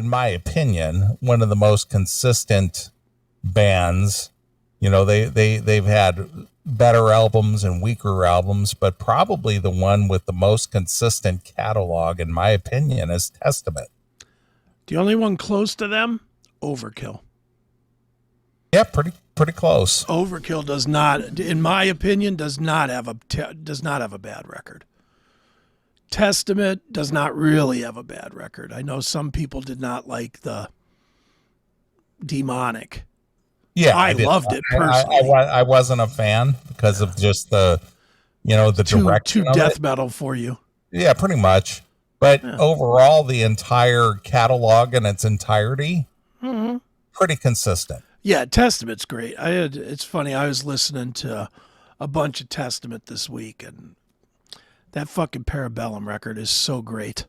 in my opinion, one of the most consistent bands. You know, they've had better albums and weaker albums, but probably the one with the most consistent catalog, in my opinion, is Testament. The only one close to them, Overkill. Yeah, pretty close. Overkill does not, in my opinion, does not have a bad record. Testament does not really have a bad record. I know some people did not like the Demonic. Yeah, I loved it personally. I wasn't a fan because of just the direction too of death it. metal for you. Yeah, pretty much. But overall, the entire catalog in its entirety, pretty consistent. Yeah, Testament's great. It's funny. I was listening to a bunch of Testament this week, and that fucking Parabellum record is so great.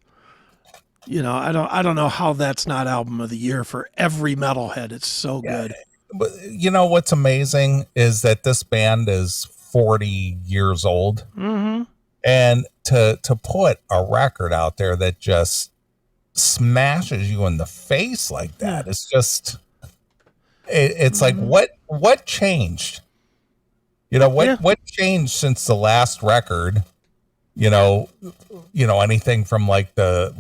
You know, I don't know how that's not album of the year for every metalhead. It's so good. But you know what's amazing is that this band is 40 years old, and to put a record out there that just smashes you in the face like that, it's just it's like what changed? You know what changed since the last record? You know, anything from like the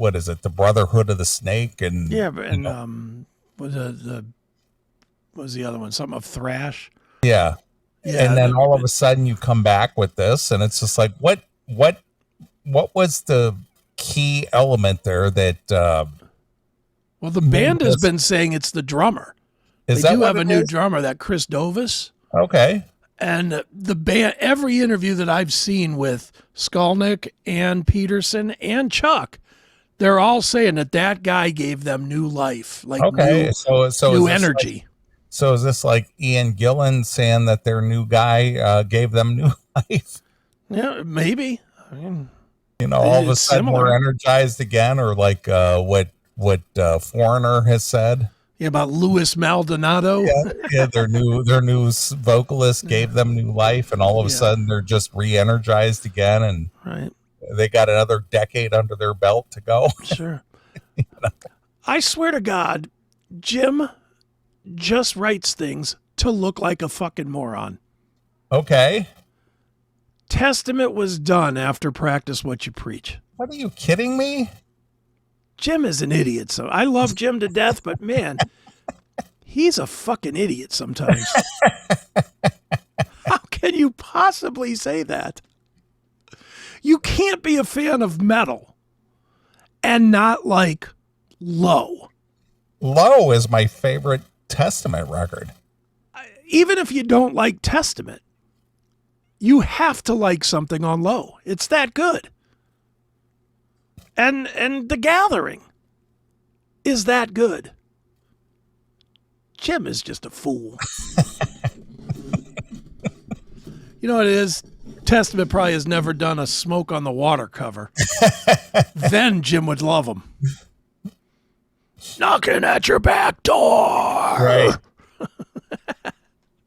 Brotherhood of the Snake and what was the other one? Something of Thrash. Yeah. And then all of a sudden you come back with this, and it's just like, what was the key element there that, well, the band has been saying it's the drummer. They do have a new drummer, that Chris Dovis. Okay. And the band, every interview that I've seen with Skolnick and Peterson and Chuck, they're all saying that guy gave them new life, like new energy. So is this like Ian Gillan saying that their new guy gave them new life? Yeah, maybe. I mean, all of a sudden we're energized again, or like what Foreigner has said. Yeah, about Luis Maldonado. Yeah, their new vocalist gave them new life, and all of a sudden they're just re-energized again, and they got another decade under their belt to go. Sure. I swear to God, Jim just writes things to look like a fucking moron. Okay. Testament was done after Practice What You Preach. What, are you kidding me? Jim is an idiot. So I love Jim to death, but man, he's a fucking idiot sometimes. How can you possibly say that? You can't be a fan of metal and not like Low. Low is my favorite Testament record. Even if you don't like Testament, you have to like something on Low. It's that good. And The Gathering is that good. Jim is just a fool. You know what it is? Testament probably has never done a Smoke on the Water cover. Then Jim would love them. Knocking at your back door. Right.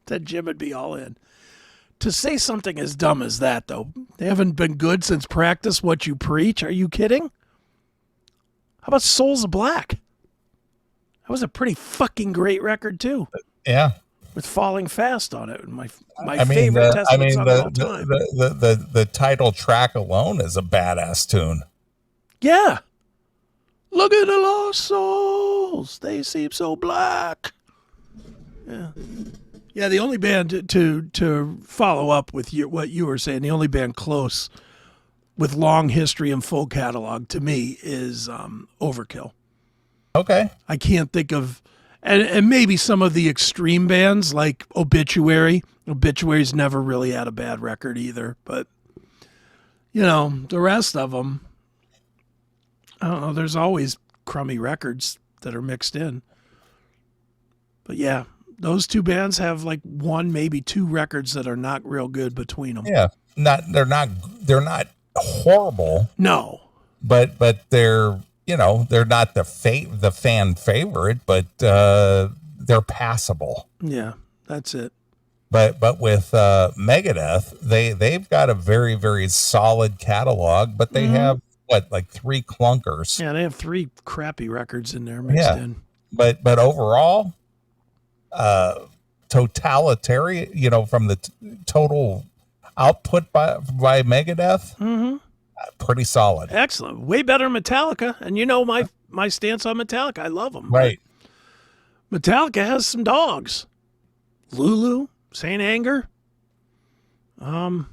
Then Jim would be all in. To say something as dumb as that, though, they haven't been good since Practice What You Preach. Are you kidding? How about Souls of Black? That was a pretty fucking great record, too. Yeah. With Falling Fast on it. My favorite Testament song of all time. The title track alone is a badass tune. Yeah. Look at the lost souls. They seem so black. Yeah. Yeah, the only band to follow up with what you were saying, the only band close with long history and full catalog to me is Overkill. Okay. I can't think of, and maybe some of the extreme bands like Obituary. Obituary's never really had a bad record either, but the rest of them, I don't know. There's always crummy records that are mixed in, but yeah. Those two bands have like one, maybe two records that are not real good between them. Yeah, they're not horrible. No, but they're they're not the fan favorite, but they're passable. Yeah, that's it. But with Megadeth, they've got a very, very solid catalog, but they have like 3 clunkers. Yeah, they have 3 crappy records in there mixed in. But overall, totalitarian, from the total output by Megadeth, pretty solid. Excellent. Way better than Metallica. And you know my stance on Metallica. I love them. Right. Metallica has some dogs. Lulu, Saint Anger. Well,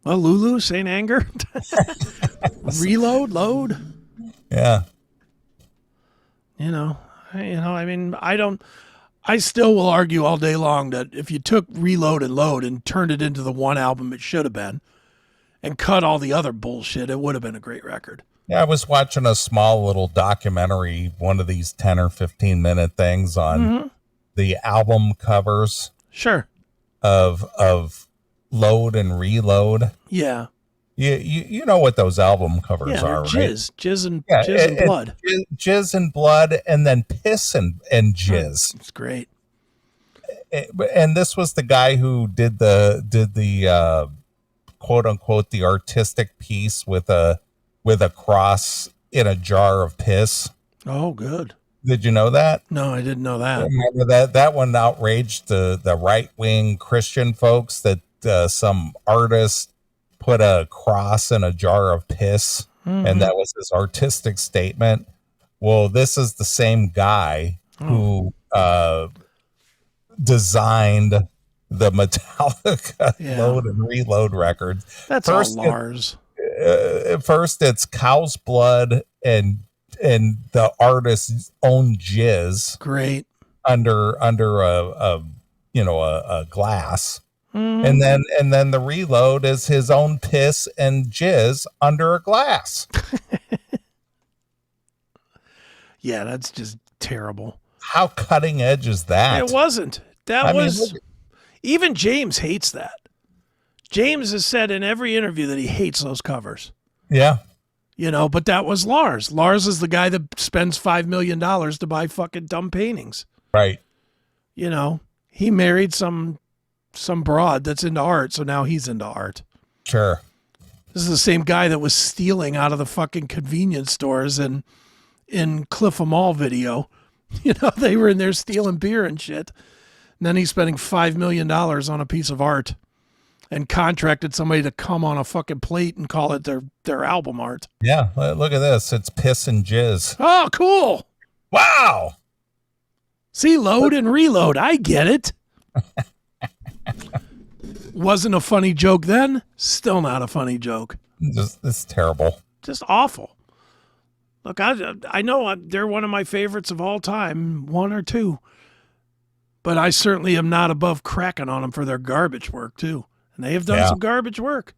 Lulu, Saint Anger. Load. Yeah. I still will argue all day long that if you took Reload and Load and turned it into the one album it should have been and cut all the other bullshit, it would have been a great record. Yeah, I was watching a small little documentary, one of these 10 or 15 minute things on the album covers. Sure. Of Load and Reload. Yeah. You know what those album covers are, jizz, right? Jizz and blood. Jizz and blood, and then piss and jizz. It's great. And this was the guy who did the quote unquote the artistic piece with a cross in a jar of piss. Oh, good. Did you know that? No, I didn't know that. Remember that one outraged the right wing Christian folks that some artist put a cross in a jar of piss, and that was his artistic statement. Well, this is the same guy who designed the Metallica Load and Reload records. That's all Lars. First, it's cow's blood and the artist's own jizz. Great. Under a glass. And then the Reload is his own piss and jizz under a glass. Yeah, that's just terrible. How cutting edge is that? It wasn't. Even James hates that. James has said in every interview that he hates those covers. Yeah. But that was Lars. Lars is the guy that spends $5 million to buy fucking dumb paintings. Right. He married some broad that's into art, so now he's into art. Sure. This is the same guy that was stealing out of the fucking convenience stores in Cliffa Mall video. They were in there stealing beer and shit. And then he's spending $5 million on a piece of art and contracted somebody to come on a fucking plate and call it their album art. Yeah, look at this. It's piss and jizz. Oh, cool. Wow. See, Load and Reload. I get it. Wasn't a funny joke then. Still not a funny joke. It's terrible. Just awful. Look, I know they're one of my favorites of all time, 1 or 2. But I certainly am not above cracking on them for their garbage work, too. And they have done some garbage work.